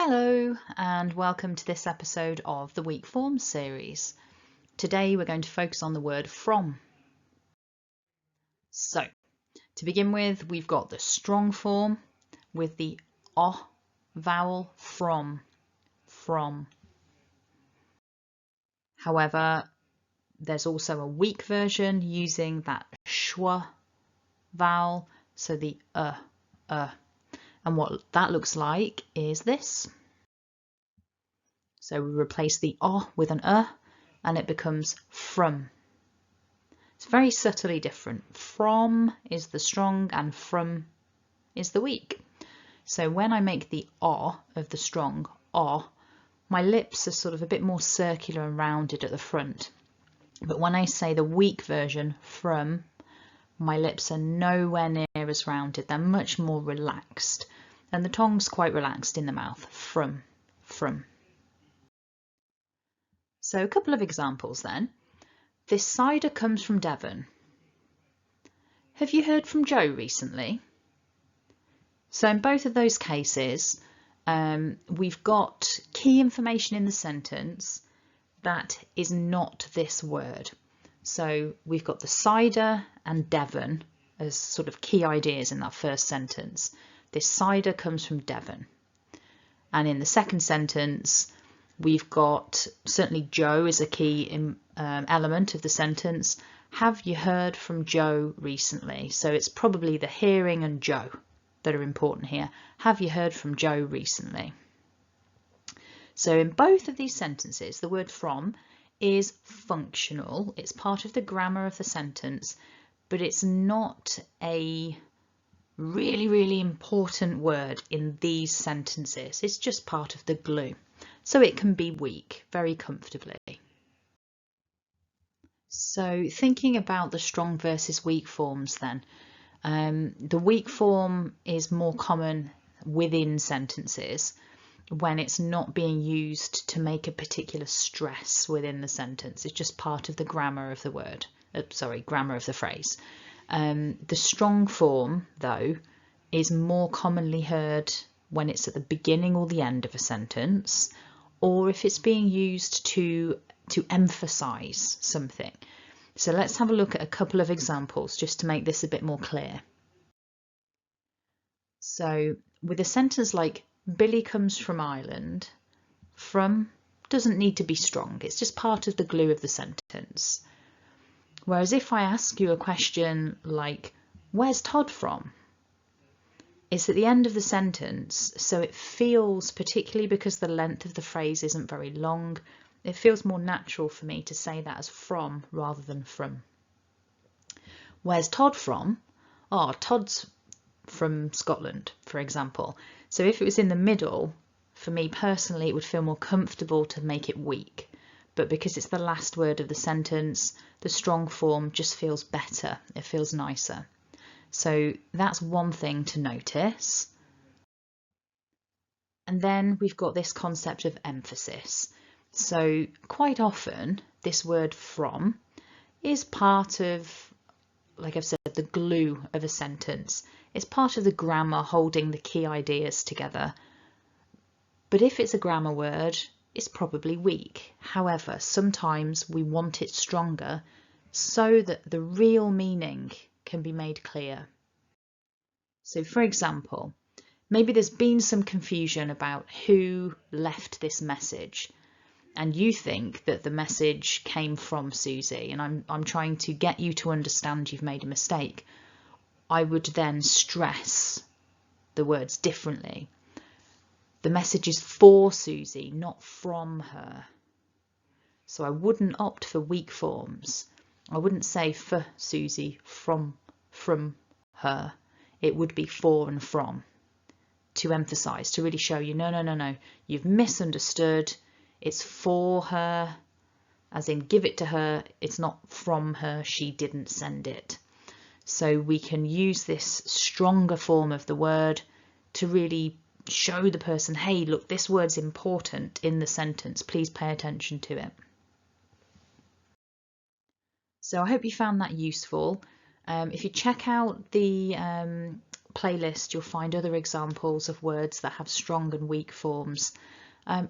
Hello and welcome to this episode of the Weak Forms series. Today we're going to focus on the word from. So to begin with, we've got the strong form with the O vowel from. However, there's also a weak version using that schwa vowel, so the and what that looks like is this. So we replace the O with an and it becomes from. It's very subtly different. From is the strong and from is the weak. So when I make the O of the strong, O, my lips are sort of a bit more circular and rounded at the front. But when I say the weak version, from, my lips are nowhere near as rounded. They're much more relaxed. And the tongue's quite relaxed in the mouth. From. So a couple of examples then. This cider comes from Devon. Have you heard from Joe recently? So in both of those cases, we've got key information in the sentence that is not this word. So we've got the cider and Devon as sort of key ideas in that first sentence. This cider comes from Devon. And in the second sentence, we've got certainly Joe is a key element of the sentence. Have you heard from Joe recently? So it's probably the hearing and Joe that are important here. Have you heard from Joe recently? So in both of these sentences, the word from is functional. It's part of the grammar of the sentence, but it's not a really important word in these sentences. It's just part of the glue. So it can be weak very comfortably. So thinking about the strong versus weak forms then, the weak form is more common within sentences when it's not being used to make a particular stress within the sentence. It's just part of the grammar of the word, grammar of the phrase. The strong form, though, is more commonly heard when it's at the beginning or the end of a sentence, or if it's being used to emphasize something. So let's have a look at a couple of examples just to make this a bit more clear. So with a sentence like Billy comes from Ireland, from doesn't need to be strong. It's just part of the glue of the sentence. Whereas if I ask you a question like, where's Todd from? It's at the end of the sentence, so it feels, particularly because the length of the phrase isn't very long, it feels more natural for me to say that as from rather than from. Where's Todd from? Oh, Todd's from Scotland, for example. So if it was in the middle, for me personally, it would feel more comfortable to make it weak. But because it's the last word of the sentence, the strong form just feels better. It feels nicer. So that's one thing to notice. And then we've got this concept of emphasis. So quite often this word from is part of, like I've said, the glue of a sentence. It's part of the grammar holding the key ideas together. But if it's a grammar word, it's probably weak. However, sometimes we want it stronger so that the real meaning can be made clear. So for example, maybe there's been some confusion about who left this message, and you think that the message came from Susie, and I'm trying to get you to understand you've made a mistake. I would then stress the words differently. The message is for Susie, not from her. So I wouldn't opt for weak forms. I wouldn't say for Susie, from her. It would be for and from, to emphasize, to really show you, no, you've misunderstood. It's for her, as in give it to her. It's not from her, she didn't send it. So we can use this stronger form of the word to really show the person, hey, look, this word's important in the sentence. Please pay attention to it. So I hope you found that useful. If you check out the playlist you'll find other examples of words that have strong and weak forms.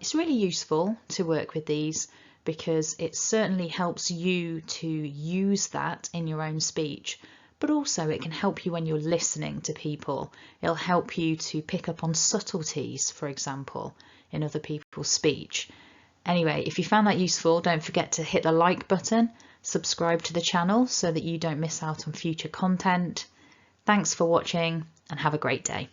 It's really useful to work with these because it certainly helps you to use that in your own speech, but also it can help you when you're listening to people. It'll help you to pick up on subtleties, for example, in other people's speech. Anyway, if you found that useful, don't forget to hit the like button, subscribe to the channel so that you don't miss out on future content. Thanks for watching and have a great day.